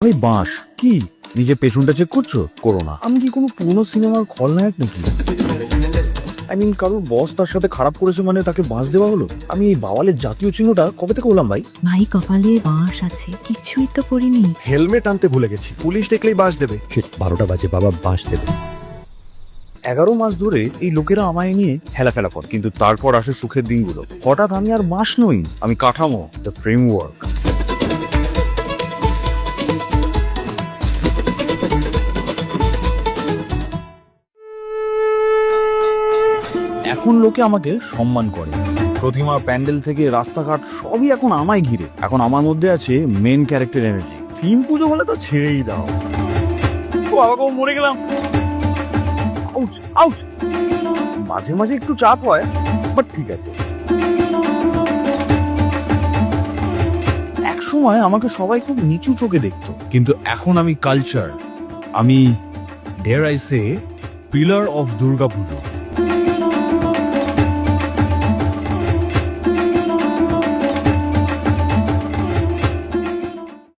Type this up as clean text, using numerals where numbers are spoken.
আমি বাঁশ কি নিজে পেছনটা চেক করছো? করো না। আমি কি কোনো পুরনো সিনেমার খলনায়ক নাকি? কারোর বস তার সাথে খারাপ করেছে মানে তাকে বাঁশ দেওয়া হলো? আমি এই বাওয়ালের জাতীয় চিহ্নটা কবে থেকে হলাম ভাই? ভাই কপালে বাঁশ আছে, কিছুই তো করিনি। হেলমেট আনতে ভুলে গেছি, পুলিশ দেখলেই বাস দেবে। 12টা বাজে, বাবা বাস দেবে। 11 মাস ধরে এই লোকেরা আমায় নিয়ে হেলাফেলা করে, কিন্তু তারপর আসে সুখের দিনগুলো। হঠাৎ আমি আর বাঁশ নই, আমি কাঠামো, দ্য ফ্রেমওয়ার্ক। এখন লোকে আমাকে সম্মান করে। প্রতিমা, প্যান্ডেল থেকে রাস্তাঘাট সবই এখন আমায় ঘিরে। এখন আমার মধ্যে আছে মেন ক্যারেক্টার এনার্জি। থিম পুজো হলে তো ছেড়েই দাও। ও বাবা গো, মরে গেলাম। Out out. মাঝে মাঝে একটু চাপ হয়, বাট ঠিক আছে। এক সময় আমাকে সবাই খুব নিচু চোখে দেখতো, কিন্তু এখন আমি কালচার। আমি dare I say pillar of Durga Puja.